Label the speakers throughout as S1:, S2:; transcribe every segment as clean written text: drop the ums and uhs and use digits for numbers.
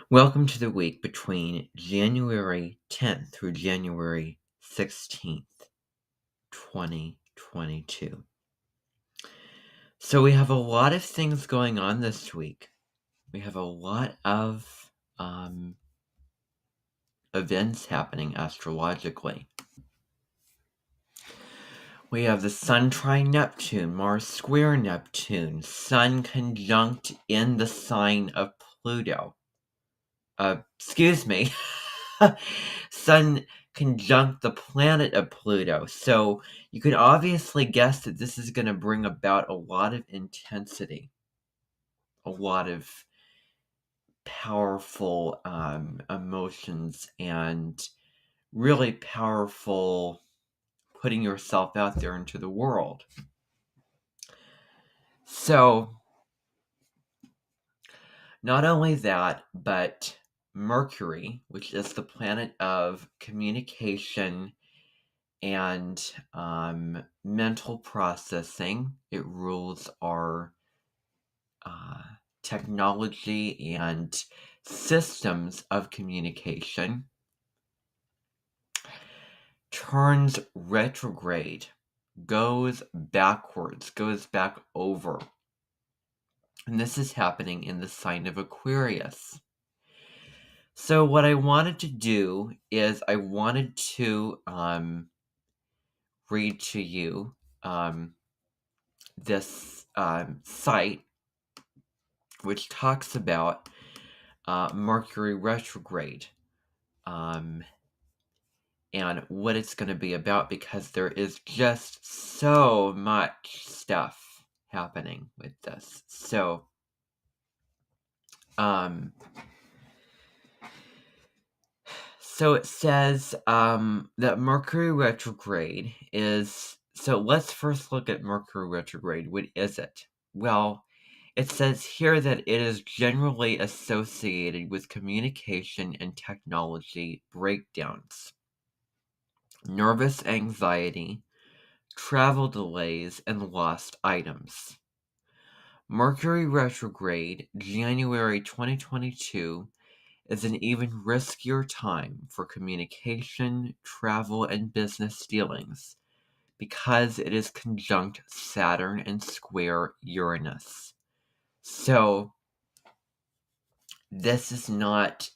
S1: Welcome to the week between January 10th through January 16th, 2022. So we have a lot of things going on this week. We have a lot of events happening astrologically. We have the Sun trine Neptune, Mars square Neptune, Sun conjunct in the sign of Pluto. Sun conjunct the planet of Pluto. So you can obviously guess that this is going to bring about a lot of intensity, a lot of powerful emotions, and really powerful putting yourself out there into the world. So not only that, but Mercury, which is the planet of communication and mental processing. It rules our technology and systems of communication. Turns retrograde, goes backwards, goes back over. And this is happening in the sign of Aquarius. So what I wanted to do is I wanted to read to you this site which talks about Mercury retrograde and what it's going to be about, because there is just so much stuff happening with this. So it says that Mercury retrograde is... So let's first look at Mercury retrograde. What is it? Well, it says here that it is generally associated with communication and technology breakdowns, nervous anxiety, travel delays, and lost items. Mercury retrograde, January 2022, is an even riskier time for communication, travel, and business dealings because it is conjunct Saturn and square Uranus. So this is not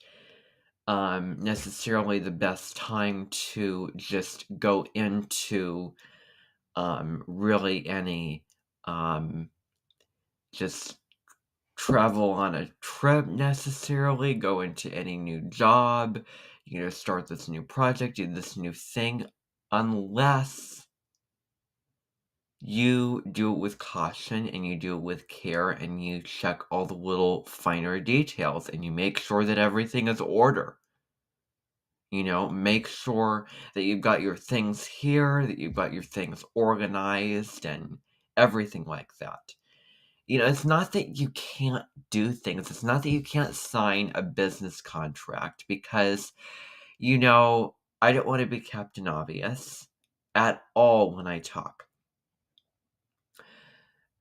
S1: necessarily the best time to just go into really any just travel on a trip necessarily, go into any new job, start this new project, do this new thing, unless you do it with caution and you do it with care and you check all the little finer details and you make sure that everything is order. Make sure that you've got your things here, that you've got your things organized and everything like that. It's not that you can't do things. It's not that you can't sign a business contract because, I don't want to be Captain Obvious at all when I talk.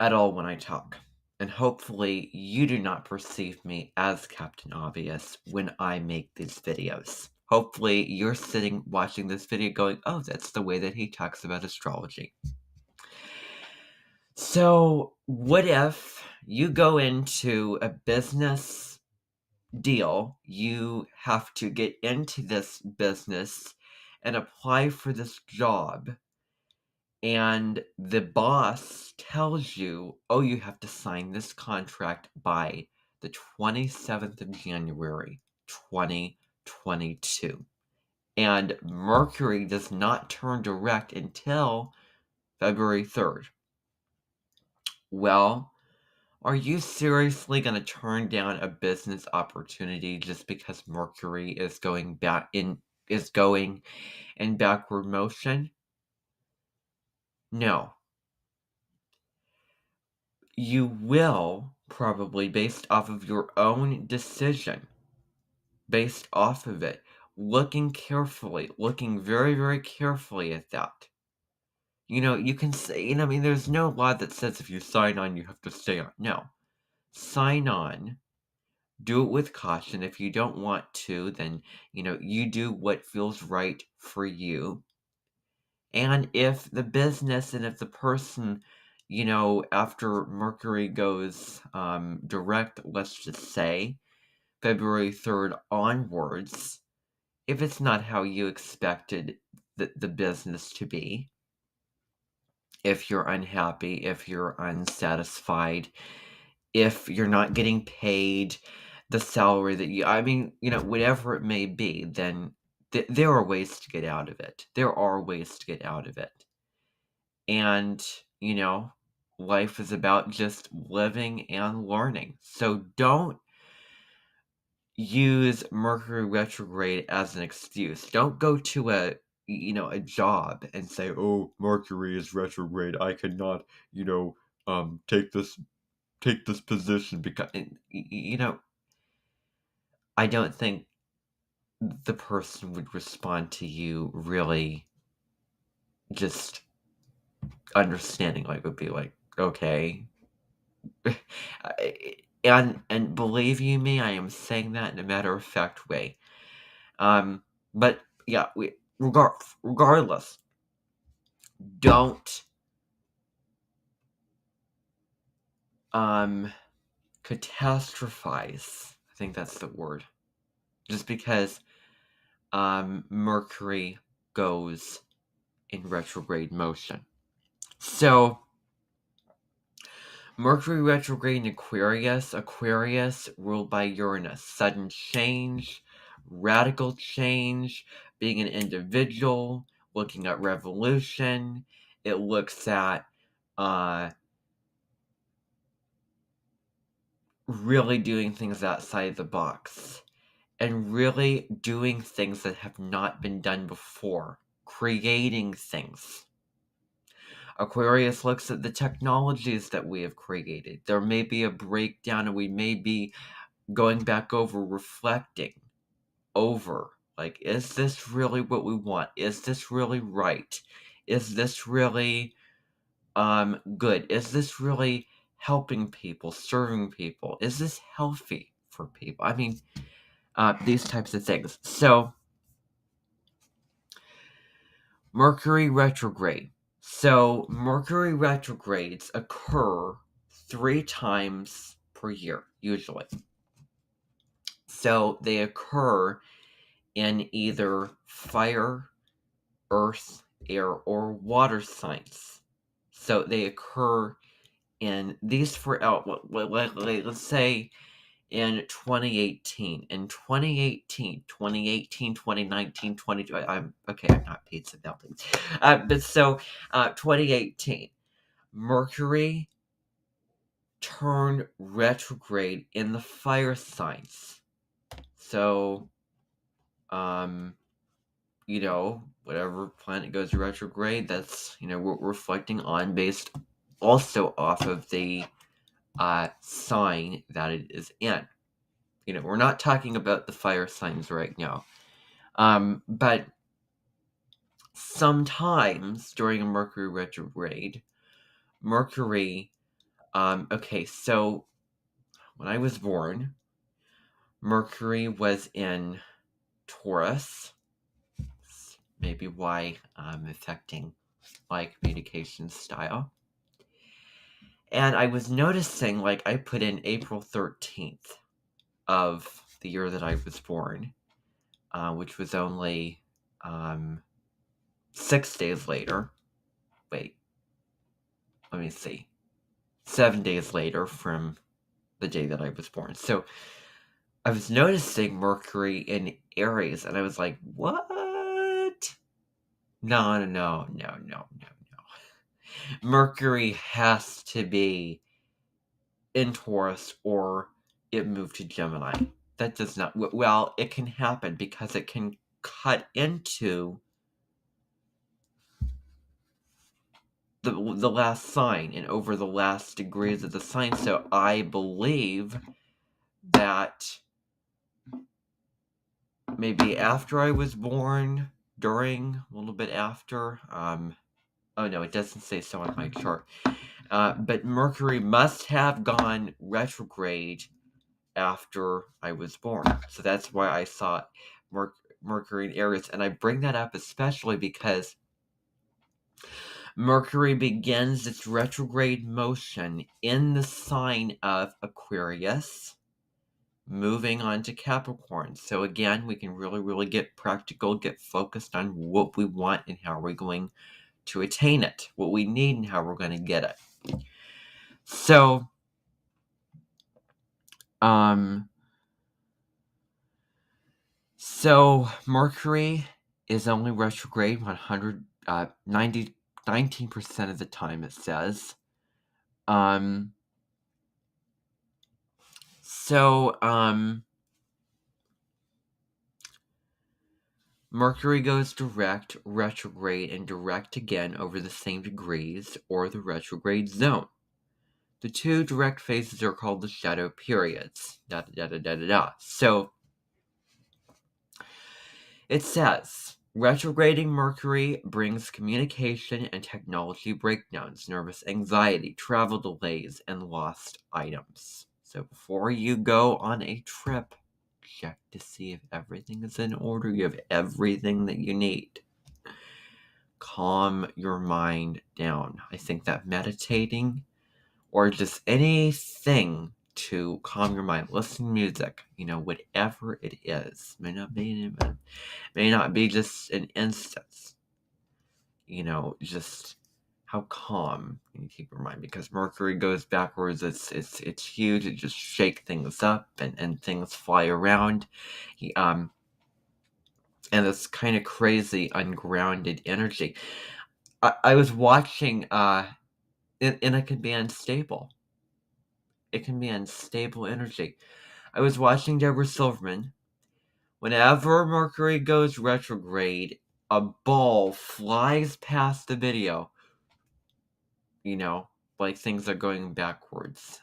S1: And hopefully you do not perceive me as Captain Obvious when I make these videos. Hopefully you're sitting watching this video going, oh, that's the way that he talks about astrology. So what if you go into a business deal, you have to get into this business and apply for this job, and the boss tells you, oh, you have to sign this contract by the 27th of January, 2022. And Mercury does not turn direct until February 3rd. Well, are you seriously going to turn down a business opportunity just because Mercury is going in backward motion? No. You will probably, based off of your own decision, based off of it, looking very, very carefully at that. You can say, there's no law that says if you sign on, you have to stay on. No. Sign on, do it with caution. If you don't want to, then, you do what feels right for you. And if the business and if the person, after Mercury goes direct, let's just say February 3rd onwards, if it's not how you expected the business to be, if you're unhappy, if you're unsatisfied, if you're not getting paid the salary that whatever it may be, then there are ways to get out of it. There are ways to get out of it. And, life is about just living and learning. So don't use Mercury retrograde as an excuse. Don't go to a job and say, "Oh, Mercury is retrograde. I cannot, take this position because," I don't think the person would respond to you really just understanding, like, would be like, "Okay." And believe you me, I am saying that in a matter-of-fact way. But yeah, regardless, don't, catastrophize, I think that's the word, just because, Mercury goes in retrograde motion. So, Mercury retrograde in Aquarius ruled by Uranus, sudden change, radical change, being an individual, looking at revolution. It looks at really doing things outside the box and really doing things that have not been done before, creating things. Aquarius looks at the technologies that we have created. There may be a breakdown, and we may be going back over, reflecting over, like, is this really what we want? Is this really right? Is this really good? Is this really helping people, serving people? Is this healthy for people? These types of things. So, Mercury retrograde. So, Mercury retrogrades occur 3 times per year, usually. So, they occur in either fire, earth, air, or water signs. So, they occur in these let's say in 2018. In 2018, 2019, I'm okay, I'm not pizza dumplings. But so 2018, Mercury turned retrograde in the fire signs. So, whatever planet goes retrograde, that's, we're reflecting on based also off of the sign that it is in. We're not talking about the fire signs right now. But sometimes during a Mercury retrograde, Mercury, okay, so when I was born, Mercury was in Taurus. Maybe why affecting my communication style. And I was noticing, like, I put in April 13th of the year that I was born, which was only 6 days later. Wait, let me see. 7 days later from the day that I was born. So I was noticing Mercury in Aries, and I was like, what? No. Mercury has to be in Taurus or it moved to Gemini. That does not, well, it can happen because it can cut into the last sign and over the last degrees of the sign. So I believe that maybe after I was born, during, a little bit after, oh no, it doesn't say so on my chart. But Mercury must have gone retrograde after I was born. So that's why I saw Mercury in Aries. And I bring that up especially because Mercury begins its retrograde motion in the sign of Aquarius, moving on to Capricorn. So again, we can really get practical, get focused on what we want and how we're going to attain it, what we need and how we're going to get it. So Mercury is only retrograde 19% of the time, it says. Mercury goes direct, retrograde, and direct again over the same degrees, or the retrograde zone. The two direct phases are called the shadow periods. So, it says, retrograding Mercury brings communication and technology breakdowns, nervous anxiety, travel delays, and lost items. So before you go on a trip, check to see if everything is in order. You have everything that you need. Calm your mind down. I think that meditating or just anything to calm your mind, listen to music, whatever it is, may not be just an instance, just how calm you keep your mind, because Mercury goes backwards. It's huge. It just shake things up and things fly around. And this kind of crazy ungrounded energy. I was watching and it can be unstable. It can be unstable energy. I was watching Deborah Silverman. Whenever Mercury goes retrograde, a ball flies past the video. Like things are going backwards.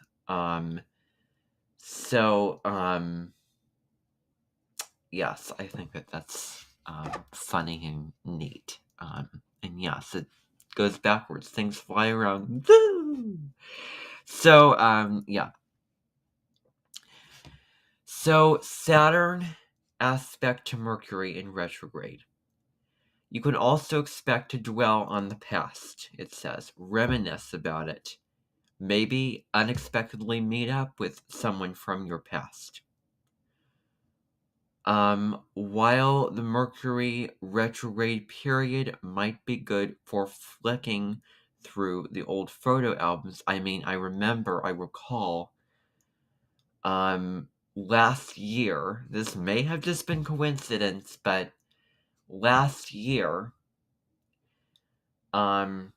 S1: Yes, I think that's funny and neat. And yes, it goes backwards. Things fly around. Woo! So, yeah. So, Saturn aspect to Mercury in retrograde. You can also expect to dwell on the past, it says. Reminisce about it. Maybe unexpectedly meet up with someone from your past. While the Mercury retrograde period might be good for flicking through the old photo albums, I recall, last year, this may have just been coincidence, but last year, in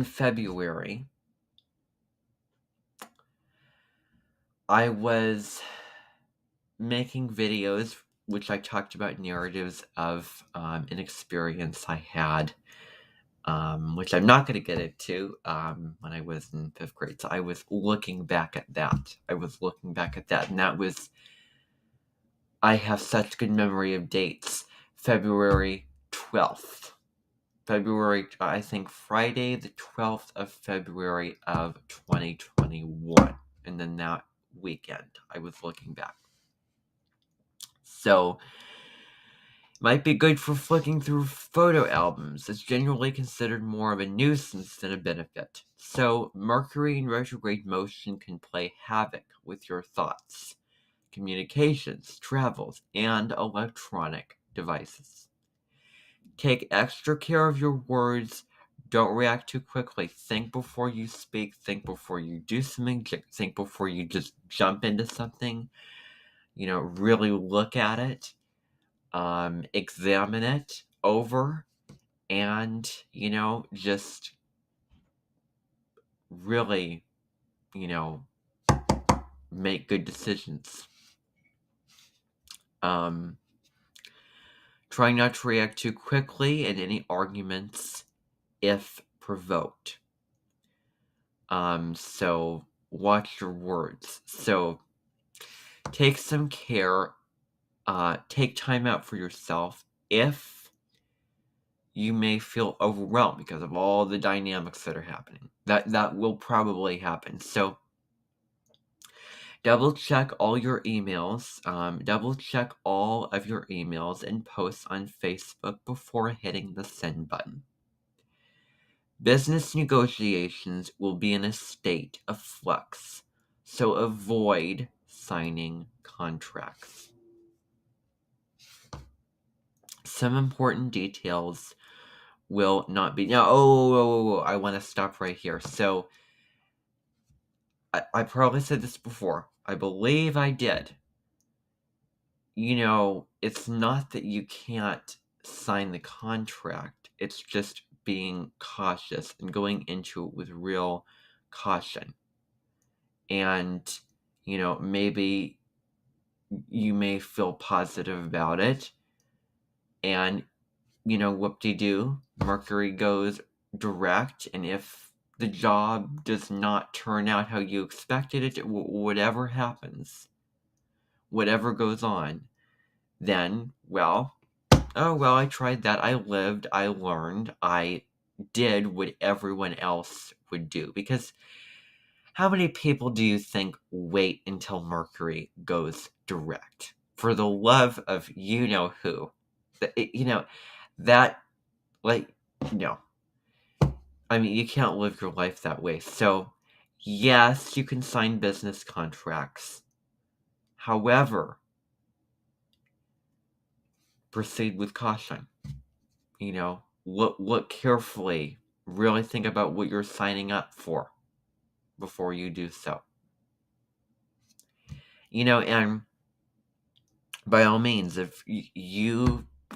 S1: February, I was making videos which I talked about narratives of an experience I had, which I'm not going to get into, when I was in 5th grade. So I was looking back at that. And that was, I have such good memory of dates. February 12th. I think Friday the 12th of February of 2021. And then that weekend, I was looking back. So, might be good for flicking through photo albums. It's generally considered more of a nuisance than a benefit. So, Mercury in retrograde motion can play havoc with your thoughts, communications, travels, and electronic devices. Take extra care of your words. Don't react too quickly. Think before you speak. Think before you do something. Think before you just jump into something. Really look at it. Examine it over. And, just really, make good decisions. Try not to react too quickly in any arguments if provoked. So watch your words. So take some care. Take time out for yourself if you may feel overwhelmed because of all the dynamics that are happening. That will probably happen. So Double check all your emails. Double check all of your emails and posts on Facebook before hitting the send button. Business negotiations will be in a state of flux, so avoid signing contracts. Some important details will not be. Now, I want to stop right here. So, I probably said this before. I believe I did. It's not that you can't sign the contract. It's just being cautious and going into it with real caution. And, maybe you may feel positive about it. And, whoop-de-doo, Mercury goes direct. And if the job does not turn out how you expected it, whatever happens, whatever goes on, then, I tried that. I lived, I learned, I did what everyone else would do. Because how many people do you think wait until Mercury goes direct? For the love of you-know-who. That, no. I mean, you can't live your life that way. So, yes, you can sign business contracts. However, proceed with caution. Look carefully. Really think about what you're signing up for before you do so. And by all means, if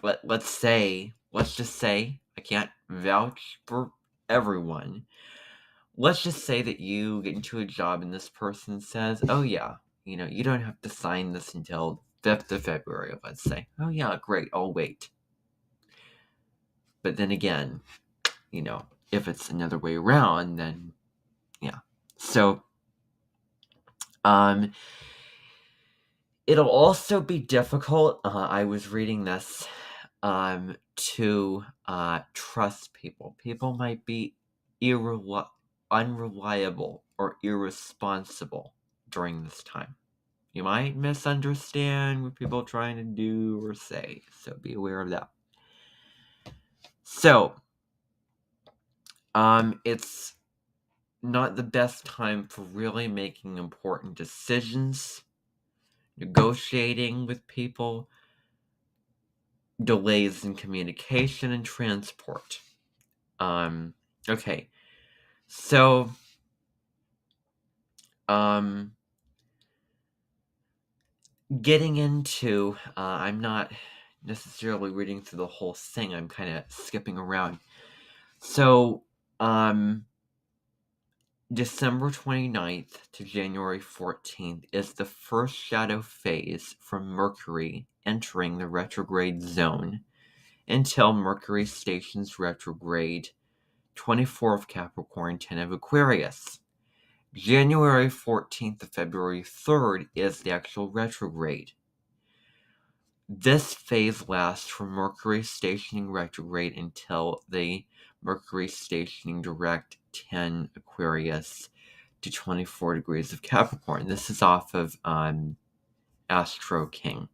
S1: let's just say, I can't vouch for everyone. Let's just say that you get into a job and this person says, oh yeah, you don't have to sign this until 5th of February, let's say. Oh yeah, great, I'll wait. But then again, if it's another way around, then yeah. So, it'll also be difficult, I was reading this, to trust people. People might be unreliable or irresponsible during this time. You might misunderstand what people are trying to do or say, so be aware of that. So, it's not the best time for really making important decisions, negotiating with people, delays in communication and transport. Okay. So, getting into, I'm not necessarily reading through the whole thing. I'm kind of skipping around. So, December 29th to January 14th is the first shadow phase from Mercury entering the retrograde zone until Mercury stations retrograde 24 of Capricorn, 10 of Aquarius. January 14th to February 3rd is the actual retrograde. This phase lasts from Mercury stationing retrograde until the Mercury stationing direct 10 Aquarius to 24 degrees of Capricorn. This is off of Astro King.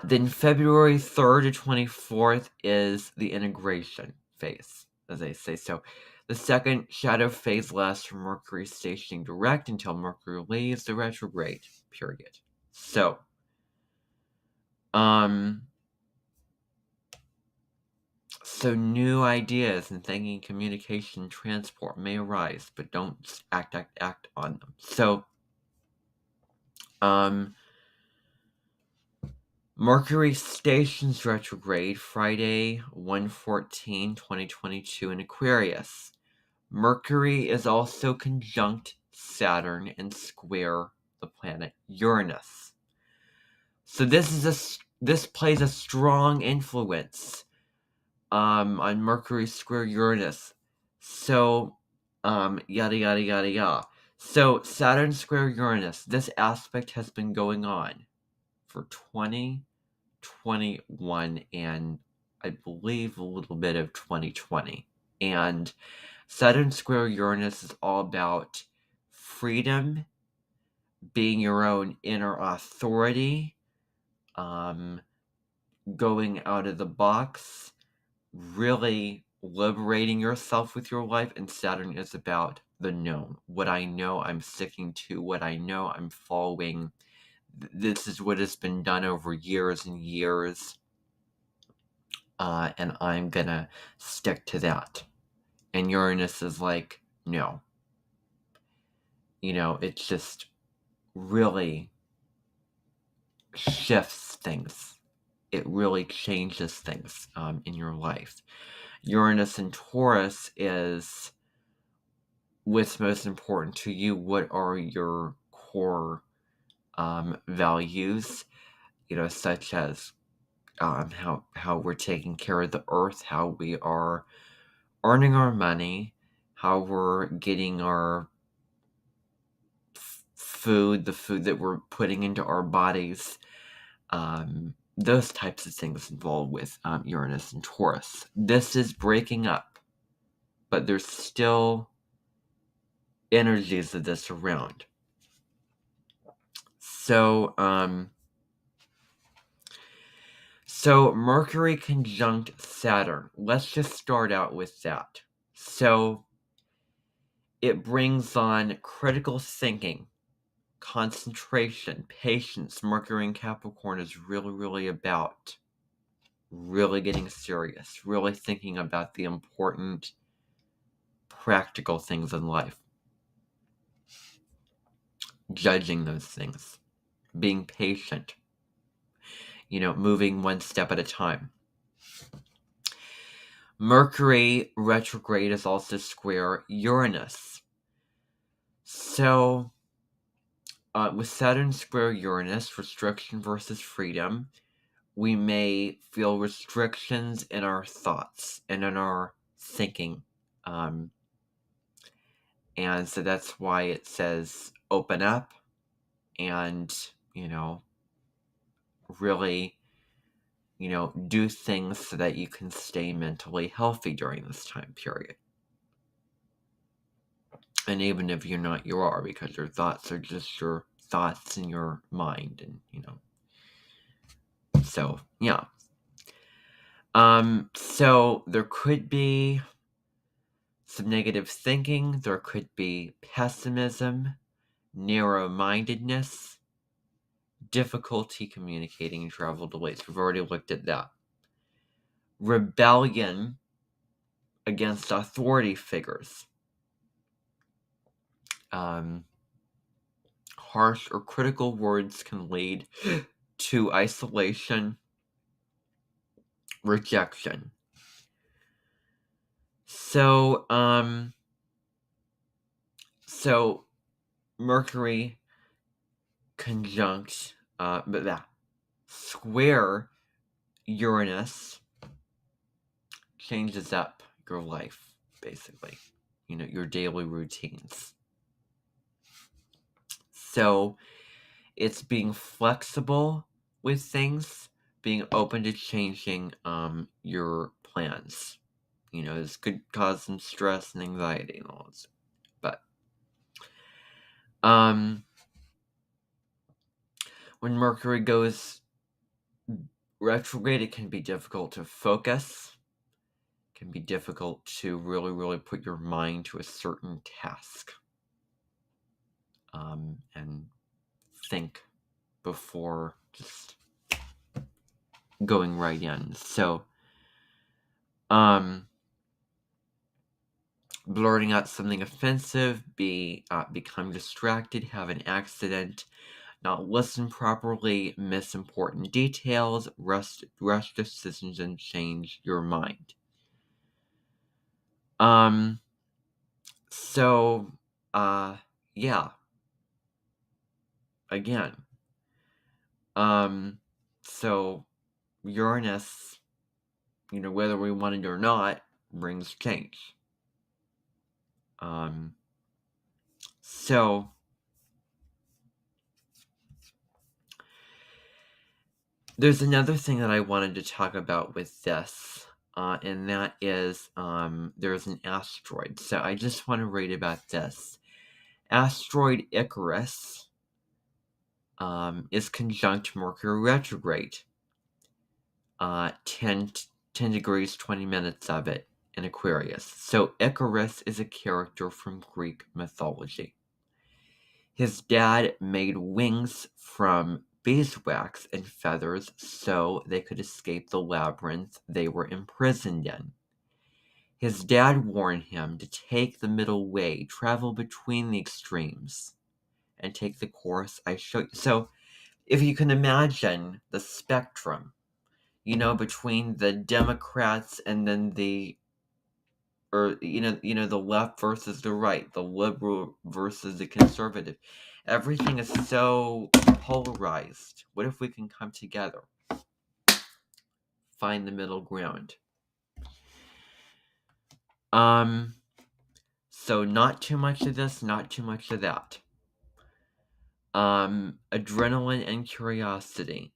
S1: Then February 3rd to 24th is the integration phase, as I say. So the second shadow phase lasts from Mercury stationing direct until Mercury leaves the retrograde period. So, new ideas and thinking, communication, transport may arise, but don't act on them. So, Mercury stations retrograde Friday, 1/14/2022 in Aquarius. Mercury is also conjunct Saturn and square the planet Uranus. So this plays a strong influence on Mercury square Uranus. So yada yada yada yada. So Saturn square Uranus, this aspect has been going on for 2021 and I believe a little bit of 2020. And Saturn square Uranus is all about freedom, being your own inner authority, going out of the box, really liberating yourself with your life. And Saturn is about the known. What I know, I'm sticking to. What I know, I'm following. This is what has been done over years and years. And I'm gonna stick to that. And Uranus is like, no. It just really shifts things. It really changes things in your life. Uranus and Taurus is what's most important to you. What are your core values? Such as how we're taking care of the earth, how we are earning our money, how we're getting our food, the food that we're putting into our bodies, those types of things involved with Uranus and Taurus. This is breaking up, but there's still energies of this around. So Mercury conjunct Saturn. Let's just start out with that. So it brings on critical thinking, concentration, patience. Mercury in Capricorn is really, really about really getting serious, really thinking about the important, practical things in life, judging those things, being patient, moving one step at a time. Mercury retrograde is also square Uranus. So, with Saturn square Uranus, restriction versus freedom, we may feel restrictions in our thoughts and in our thinking. And so that's why it says open up and, really, do things so that you can stay mentally healthy during this time period. And even if you're not, you are, because your thoughts are just your thoughts in your mind, and so yeah. So there could be some negative thinking, there could be pessimism, narrow-mindedness, difficulty communicating, and travel delays. We've already looked at that. Rebellion against authority figures. Harsh or critical words can lead to isolation, rejection. So Mercury conjunct, square Uranus changes up your life, basically. Your daily routines. So it's being flexible with things, being open to changing your plans. This could cause some stress and anxiety and all this. But when Mercury goes retrograde, it can be difficult to focus. It can be difficult to really, really put your mind to a certain task. And think before just going right in. So, blurting out something offensive, become distracted, have an accident, not listen properly, miss important details, rush decisions, and change your mind. So, yeah. Again. So Uranus, whether we want it or not, brings change. So there's another thing that I wanted to talk about with this. and that is there's an asteroid. So I just want to read about this. Asteroid Icarus is conjunct Mercury retrograde. 10 degrees 20 minutes of it in Aquarius. So Icarus is a character from Greek mythology. His dad made wings from beeswax and feathers so they could escape the labyrinth they were imprisoned in. His dad warned him to take the middle way, travel between the extremes, and take the course I showed you. So, if you can imagine the spectrum, between the Democrats and then the left versus the right, the liberal versus the conservative. Everything is so polarized. What if we can come together? Find the middle ground. So not too much of this, not too much of that. Adrenaline and curiosity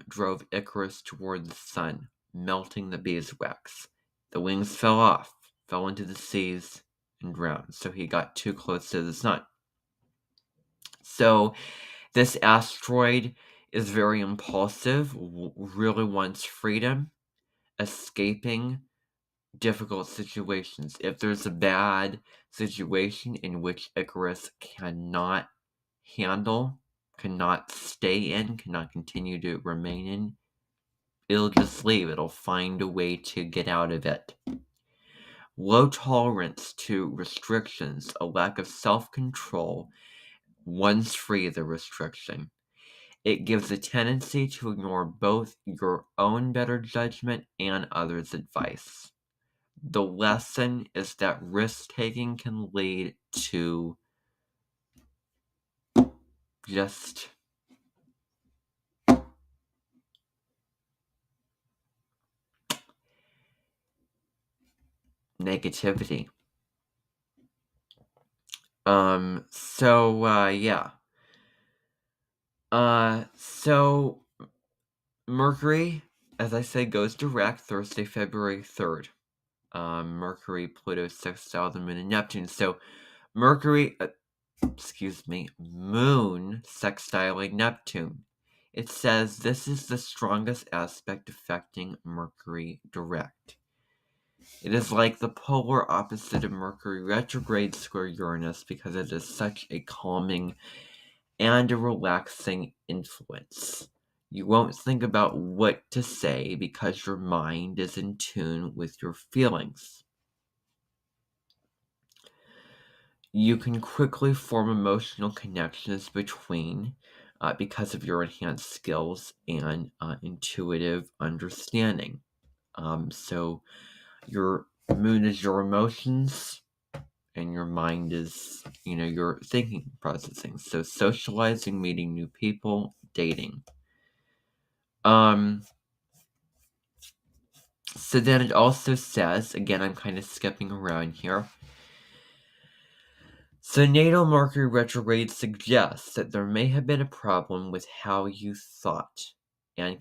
S1: drove Icarus toward the sun, melting the beeswax. The wings fell off, fell into the seas, and drowned. So he got too close to the sun. So this asteroid is very impulsive, really wants freedom, escaping difficult situations. If there's a bad situation in which Icarus cannot handle, cannot stay in, cannot continue to remain in, it'll just leave. It'll find a way to get out of it. Low tolerance to restrictions, a lack of self-control, once free of the restriction. It gives a tendency to ignore both your own better judgment and others' advice. The lesson is that risk-taking can lead to just negativity. Yeah. So Mercury, as I said, goes direct Thursday, February 3rd. Mercury, Pluto, sextile the Moon, and Neptune. So Mercury, Moon sextiling Neptune. It says this is the strongest aspect affecting Mercury direct. It is like the polar opposite of Mercury retrograde square Uranus because it is such a calming and a relaxing influence. You won't think about what to say because your mind is in tune with your feelings. You can quickly form emotional connections because of your enhanced skills and intuitive understanding. So your moon is your emotions, and your mind is, your thinking processing. So socializing, meeting new people, dating. So then it also says, again, I'm kind of skipping around here. So natal Mercury retrograde suggests that there may have been a problem with how you thought and